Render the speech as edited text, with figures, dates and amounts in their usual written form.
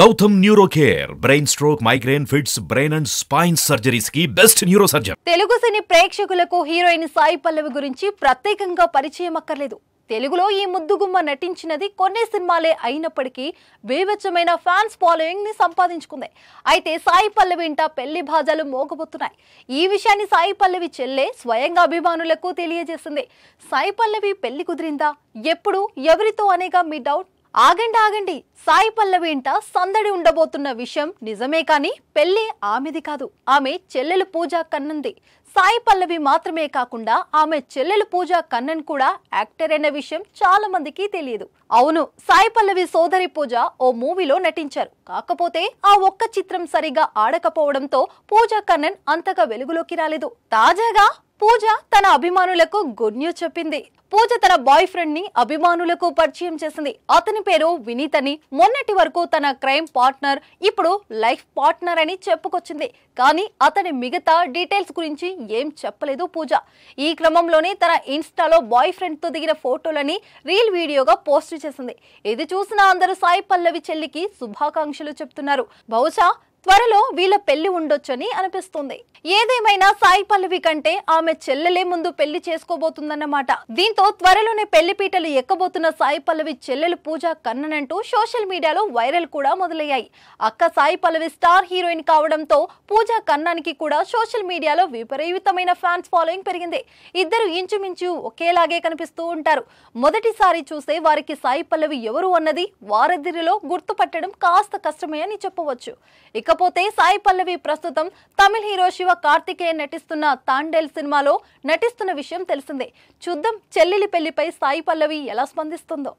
Gautam Neurocare, brain stroke, migraine, fits, brain and spine surgeries की best neurosurgeon. Telugu సినీ ప్రేక్షకులకు heroine Sai Pallavi గురించి ప్రత్యేకంగా పరిచయం అక్కర్లేదు. తెలుగులో ఈ ముద్దుగుమ్మ నటించినది కొన్ని సినిమాలే అయినప్పటికీ బేవచ్చమైన ఫ్యాన్స్ ఫాలోయింగ్ ని సంపాదించుకుంది. అయితే సాయి పల్లవి ఇంట పెళ్లి బాజాలు మోగబోతున్నాయి. ఈ విషయాన్ని సాయి పల్లవి చెల్లె స్వయంగా అభిమానులకు తెలియజేసింది. సాయి పల్లవి పెళ్లి కుదిరిందా, ఎప్పుడు, ఎవరితో అనేగా మీ డౌట్? ఆగండి, సాయి పల్లవి ఇంట సందడి ఉండబోతున్న విషయం నిజమే, కానీ పెళ్లి ఆమెది కాదు, ఆమె చెల్లెలు పూజా కన్నన్ది. సాయి పల్లవి మాత్రమే కాకుండా ఆమె చెల్లెలు పూజా కన్నన్ కూడా యాక్టర్ అనే విషయం చాలా మందికి తెలియదు. అవును, సాయి పల్లవి సోదరి పూజ ఓ మూవీలో నటించారు. కాకపోతే ఆ ఒక్క చిత్రం సరిగా ఆడకపోవడంతో పూజా కన్నన్ అంతగా వెలుగులోకి రాలేదు. తాజాగా పూజ తన అభిమానులకు గుడ్ న్యూస్ చెప్పింది. పూజ తన బాయ్ ఫ్రెండ్ ని అభిమానులకు పరిచయం చేసింది. అతని పేరు వినీత్ అని. మొన్నటి వరకు తన క్రైమ్ పార్ట్నర్, ఇప్పుడు లైఫ్ పార్ట్నర్ అని చెప్పుకొచ్చింది. కానీ అతని మిగతా డీటెయిల్స్ గురించి ఏం చెప్పలేదు పూజ. ఈ క్రమంలోనే తన ఇన్స్టాలో బాయ్ ఫ్రెండ్ తో దిగిన ఫోటోలని రీల్ వీడియోగా పోస్ట్ చేసింది. ఇది చూసిన అందరూ సాయి పల్లవి చెల్లికి శుభాకాంక్షలు చెప్తున్నారు. బహుశా త్వరలో వీళ్ళ పెళ్లి ఉండొచ్చని అనిపిస్తుంది. ఏదేమైనా సాయి పల్లవి కంటే ఆమె చెల్లెలే ముందు పెళ్లి చేసుకోబోతుందన్నమాట. దీంతో త్వరలోనే పెళ్లి పీటలు ఎక్కబోతున్న సాయి పల్లవి చెల్లెలు పూజా కన్నన్ అంటూ సోషల్ మీడియాలో వైరల్ కూడా మొదలయ్యాయి. అక్క సాయి పల్లవి స్టార్ హీరోయిన్ కావడంతో పూజా కన్నన్కి కూడా సోషల్ మీడియాలో విపరీతమైన ఫ్యాన్స్ ఫాలోయింగ్ పెరిగింది. ఇద్దరు ఇంచుమించు ఒకేలాగే కనిపిస్తూ ఉంటారు. మొదటిసారి చూసే వారికి సాయి పల్లవి ఎవరు అన్నది వారిద్దరిలో గుర్తుపట్టడం కాస్త కష్టమే అని చెప్పవచ్చు. ఇకపోతే సాయి పల్లవి ప్రస్తుతం తమిళ హీరో శివ కార్తికేయన్ నటిస్తున్న తాండేల్ సినిమాలో నటిస్తున్న విషయం తెలిసిందే. చూద్దాం చెల్లెలి పెళ్లిపై సాయి పల్లవి ఎలా స్పందిస్తుందో.